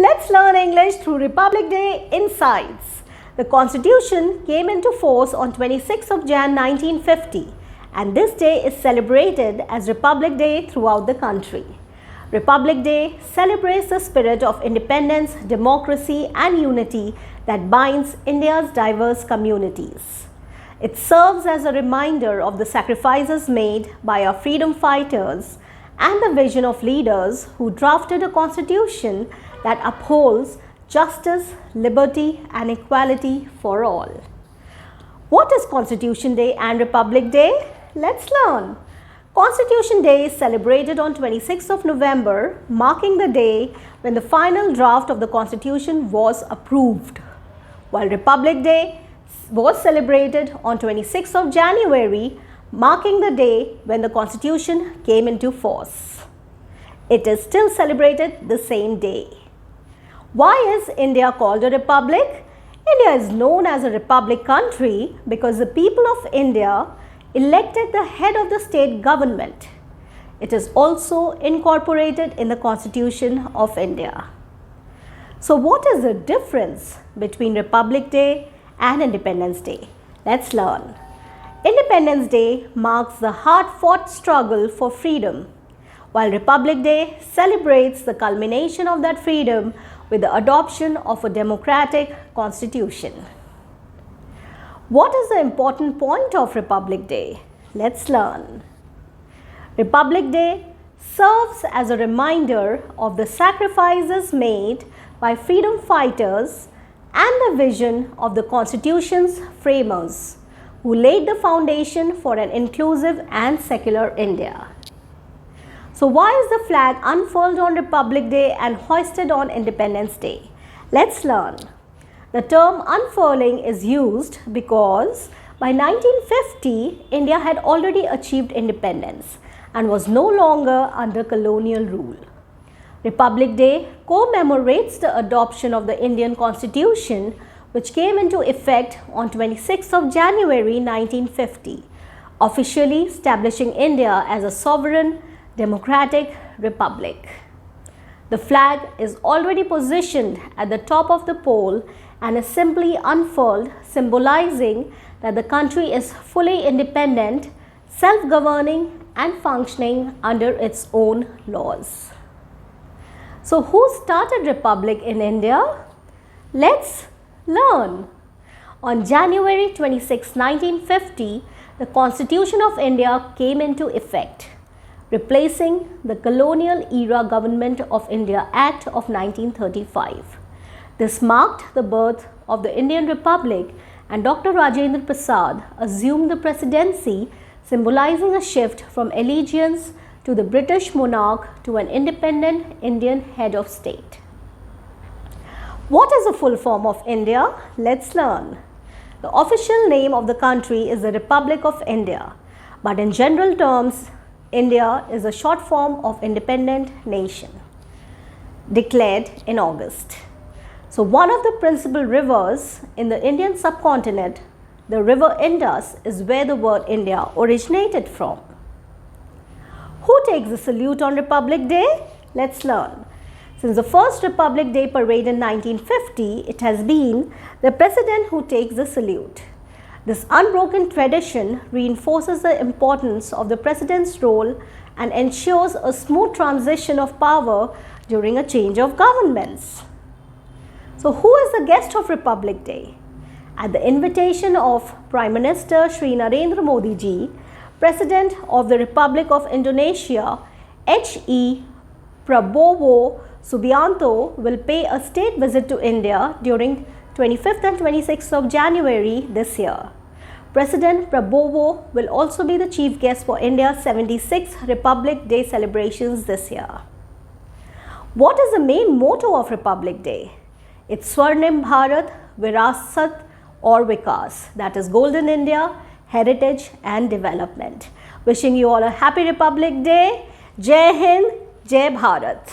Let's learn English through Republic Day Insights. The Constitution came into force on 26th of Jan 1950 and this day is celebrated as Republic Day throughout the country. Republic Day celebrates the spirit of independence, democracy and unity that binds India's diverse communities. It serves as a reminder of the sacrifices made by our freedom fighters and the vision of leaders who drafted a constitution that upholds justice, liberty and equality for all. What is Constitution Day and Republic Day? Let's learn. Constitution Day is celebrated on 26th of November, marking the day when the final draft of the Constitution was approved, while Republic Day was celebrated on 26th of January, marking the day when the Constitution came into force. It is still celebrated the same day. Why is India called a republic? India is known as a republic country because the people of India elected the head of the state government. It is also incorporated in the Constitution of India. So what is the difference between Republic Day and Independence Day? Let's learn. Independence Day marks the hard-fought struggle for freedom, while Republic Day celebrates the culmination of that freedom with the adoption of a democratic constitution. What is the important point of Republic Day? Let's learn. Republic Day serves as a reminder of the sacrifices made by freedom fighters and the vision of the Constitution's framers, who laid the foundation for an inclusive and secular India. So why is the flag unfurled on Republic Day and hoisted on Independence Day? Let's learn. The term unfurling is used because by 1950, India had already achieved independence and was no longer under colonial rule. Republic Day commemorates the adoption of the Indian Constitution, which came into effect on 26th of January 1950, officially establishing India as a sovereign, democratic republic. The flag is already positioned at the top of the pole and is simply unfurled, symbolizing that the country is fully independent, self-governing and functioning under its own laws. So who started Republic in India? Let's learn. On January 26, 1950, the Constitution of India came into effect, replacing the Colonial Era Government of India Act of 1935. This marked the birth of the Indian Republic and Dr. Rajendra Prasad assumed the presidency, symbolizing a shift from allegiance to the British monarch to an independent Indian head of state. What is the full form of India? Let's learn. The official name of the country is the Republic of India, but in general terms, India is a short form of independent nation, declared in August. So one of the principal rivers in the Indian subcontinent, the river Indus, is where the word India originated from. Who takes the salute on Republic Day? Let's learn. Since the first Republic Day parade in 1950, it has been the President who takes the salute. This unbroken tradition reinforces the importance of the President's role and ensures a smooth transition of power during a change of governments. So who is the guest of Republic Day? At the invitation of Prime Minister Shri Narendra Modi ji, President of the Republic of Indonesia, H.E. Prabowo Subianto will pay a state visit to India during 25th and 26th of January this year. President Prabowo will also be the chief guest for India's 76th Republic Day celebrations this year. What is the main motto of Republic Day? It's Swarnim Bharat, Virasat or Vikas, that is Golden India, Heritage and Development. Wishing you all a happy Republic Day. Jai Hind, Jai Bharat.